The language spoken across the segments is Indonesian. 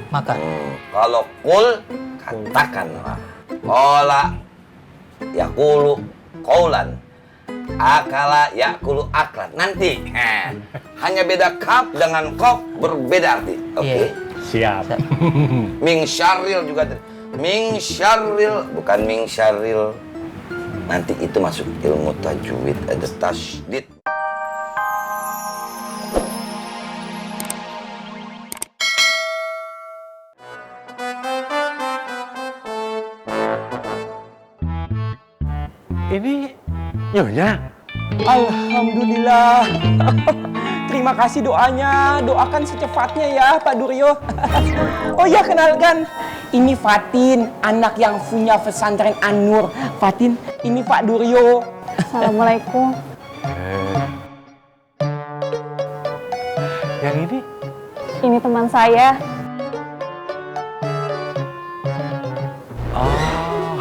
Makan. Kalau kul, katakanlah. Kola yakulu kaulan. Akala yakulu aklan. Nanti hanya beda kaf dengan kof, berbeda arti. Oke? Siap. Min syarril juga. Min syarril, bukan min syarril. Nanti itu masuk ilmu tajwid, ada tasydid. Ini nyonya. Alhamdulillah. Terima kasih doanya. Doakan secepatnya ya Pak Duryo. Oh ya, kenalkan. Ini Fatin, anak yang punya pesantren An-Nur. Fatin, ini Pak Duryo. Assalamualaikum. Yang ini? Ini teman saya. Oh.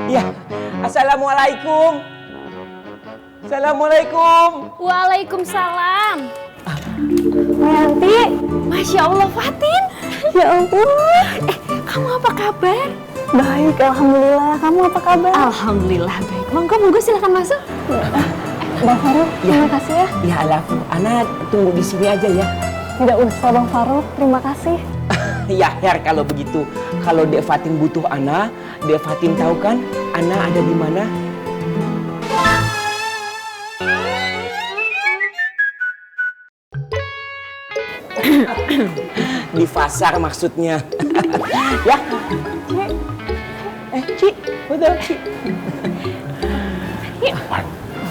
Ya, assalamualaikum. Assalamualaikum. Waalaikumsalam. Nanti. Masya Allah, Fatin. Ya ampun. Kamu apa kabar? Baik, alhamdulillah. Kamu apa kabar? Alhamdulillah baik. Monggo silakan masuk. Bang Faruk, terima kasih ya. Ya alafu, Ana tunggu di sini aja ya. Tidak usah Bang Faruk, terima kasih. Ya Her, kalau begitu, kalau Dek Fatin butuh Ana, Dek Fatin tahu kan Ana ada di mana? Di pasar maksudnya. Ya. Ci, betul Ci.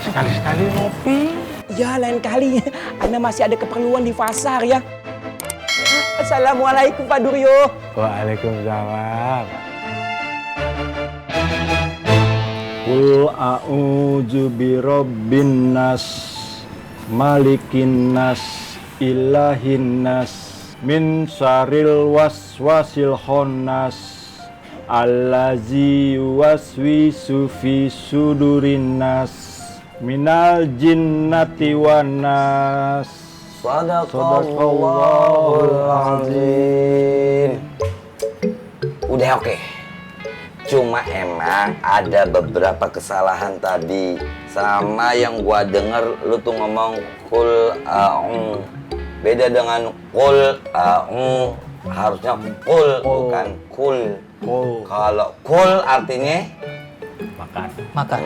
Sekali-sekali ngopi. Ya lain kali, Ana masih ada keperluan di pasar ya. Assalamualaikum Pak Duryo. Waalaikumsalam. Qul a'udzu birabbin nas, malikin nas, ilahin nas, min syarril waswasil khannas, allazi yuwaswisu fi sudurin nas, minal jinnati wan nas. Sadaqallahul azim. Udah oke. Cuma emang ada beberapa kesalahan tadi. Sama yang gua denger lu tuh ngomong kul a'u. Beda dengan kul a'u. Harusnya kul bukan kul. Kalau kul artinya Makan.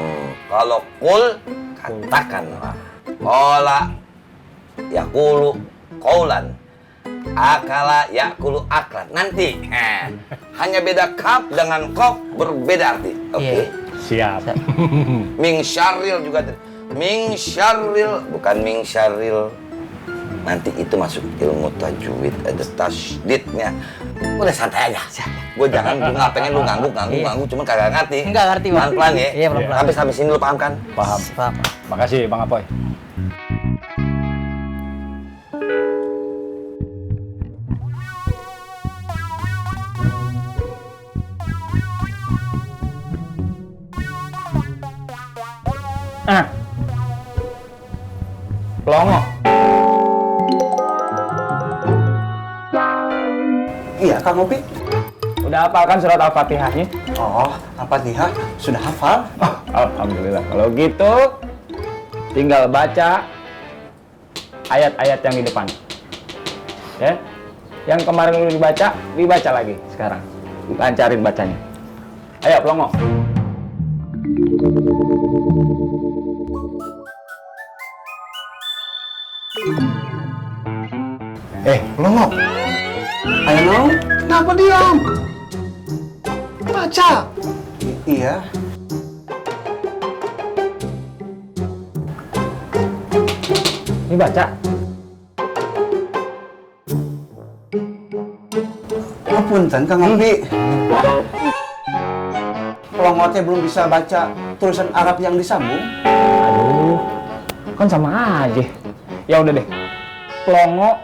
Kalau kul katakanlah. Kola yakulu kaulan. Akala yakulu aklan. Nanti hanya beda kaf dengan kof, berbeda arti. Oke? Siap. Min syarril juga. Min syarril, bukan min syarril. Nanti itu masuk ilmu tajwid, ada tasydidnya. Udah santai aja. Gue nggak pengen lu ganggu, cuman kagak ngerti. Enggak ngerti, Bang. Pelan-pelan ya. Iya, pelan-pelan. Habis ini lu paham kan? Paham. Makasih Bang Apoy. Pelongo. Iya, Kang Opi. Udah hafal kan surat Al-Fatihahnya? Oh, Al-Fatihah sudah hafal? Alhamdulillah. Kalau gitu, tinggal baca ayat-ayat yang di depan. Ya, yang kemarin lu dibaca lagi sekarang. Lancarin bacanya. Ayo, Pelongo. Pelongo. Ayo, Nong. Kenapa diam? Baca. Iya. Ini baca. Punten, Kang Opi. Pelongo teh belum bisa baca tulisan Arab yang disambung. Aduh, kan sama aja. Ya udah deh. Pelongo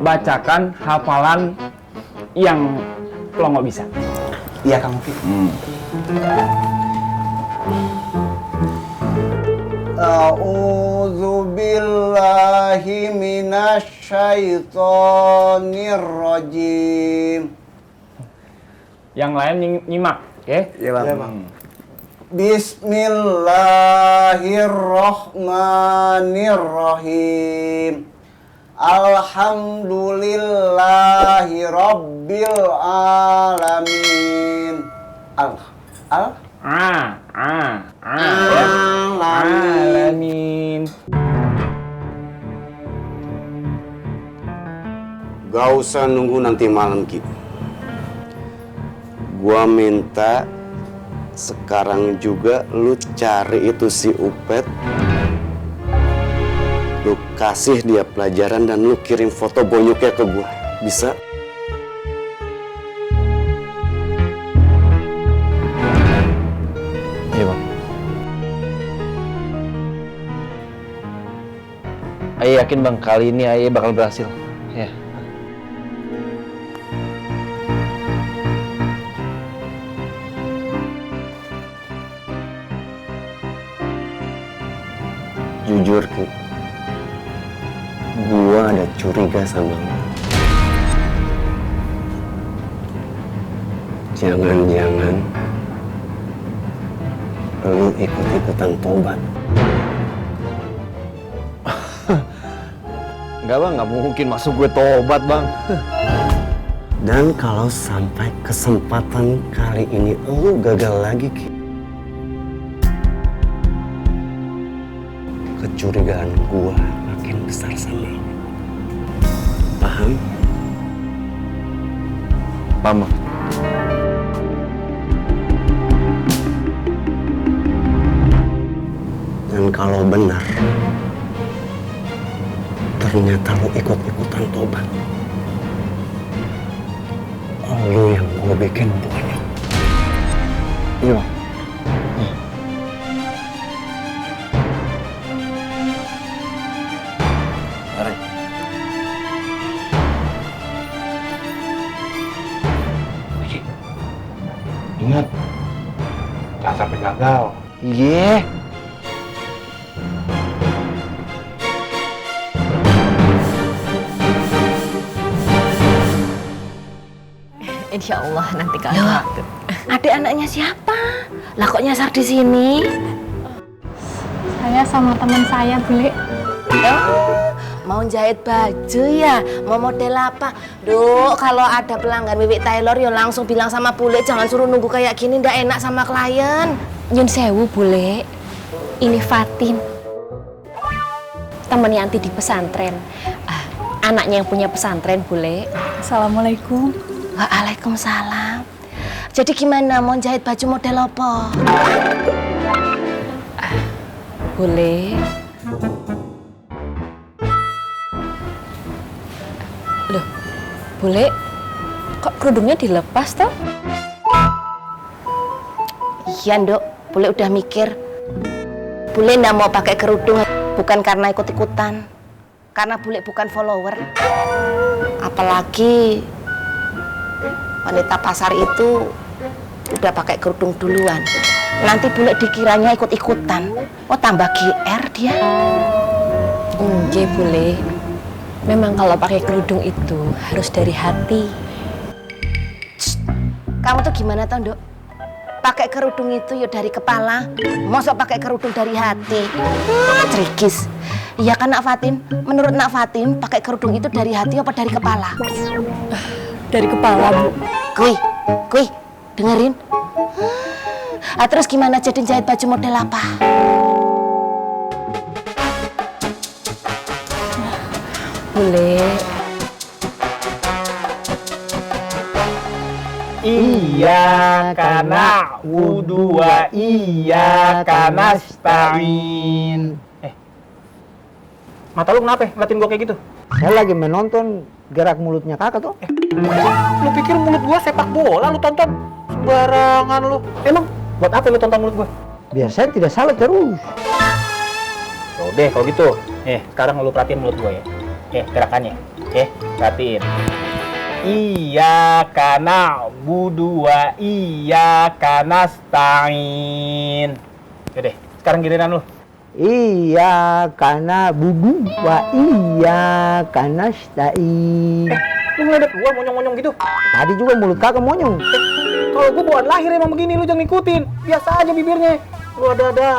bacakan hafalan yang Pelongo bisa. Iya, Kang Opi. A'udzu billahi minasy minasyaitonir rajim. Yang lain nyimak, oke? Iya, Bang. Bismillahirrahmanirrahim. Alhamdulillahi rabbil alamin. Alamin. Gak usah nunggu nanti malam, Ki. Gua minta sekarang juga lu cari itu si Upet. Lu kasih dia pelajaran dan lu kirim foto bonyoknya ke gua. Bisa? Iya, Bang. Ayah yakin, Bang, kali ini Ayah bakal berhasil. Ya. Jujur, Ki. Gua ada curiga sama lu. Jangan-jangan lu ikut-ikutan tobat. Enggak, Bang, nggak mungkin masuk gue tobat, Bang. Dan kalau sampai kesempatan kali ini lu gagal lagi, Ki, kecurigaan gua makin besar sama lu. Paham? Paham, Bang. Dan kalau benar ternyata lu ikut-ikutan tobat, lu yang gua bikin banyak. Iya, Bang. Ingat, jangan sampai gagal. Iya. Insya Allah nanti kalau waktu. Adik anaknya siapa? Lah kok nyasar di sini? Saya sama teman saya, Bule. Mau jahit baju ya? Mau model apa? Duh, kalau ada pelanggan Wiwik Tailor ya langsung bilang sama Bule, jangan suruh nunggu kayak gini, ndak enak sama klien. Nyun sewu, Bule. Ini Fatin. Temennya Anti di pesantren. Anaknya yang punya pesantren, Bule. Assalamualaikum. Waalaikumsalam. Jadi gimana, mau jahit baju model apa? Boleh. Loh, boleh. Kok kerudungnya dilepas toh? Iya, Nduk. Boleh udah mikir. Boleh ndak mau pakai kerudung bukan karena ikut-ikutan. Karena Bule bukan follower. Apalagi wanita pasar itu udah pakai kerudung duluan. Nanti Bule dikiranya ikut-ikutan. Oh, tambah GR dia. Oke, Bule. Memang kalau pakai kerudung itu harus dari hati. Shh. Kamu tuh gimana toh, Nduk? Pakai kerudung itu ya dari kepala. Masa pakai kerudung dari hati? Trikis. Iya kan, Nak Fatin? Menurut Nak Fatin, pakai kerudung itu dari hati apa dari kepala? Dari kepala, Bu. Kui, dengerin. Terus gimana jadi jahit baju model apa? Boleh. Iyyaka na'budu wa iyyaka nasta'in. Mata lu kenapa? Ngeliatin gua kayak gitu? Saya lagi menonton gerak mulutnya kakak tuh. Lu pikir mulut gua sepak bola lu tonton? Sembarangan lu. Emang buat apa lu tonton mulut gua? Biar saya tidak salah terus. Udah kalau gitu. Sekarang lu perhatiin mulut gua ya. Gerakannya. Perhatiin. Iyyaka na'budu wa iyyaka nasta'in. Yaudah, sekarang giliran lu. Iya karena bubu wa iya karena stai. Lu ngeledek gua monyong-monyong gitu. Tadi juga mulut kakak monyong. Kalau gua bawaan lahir emang begini, lu jangan ngikutin. Biasa aja bibirnya. Lu ada-ada.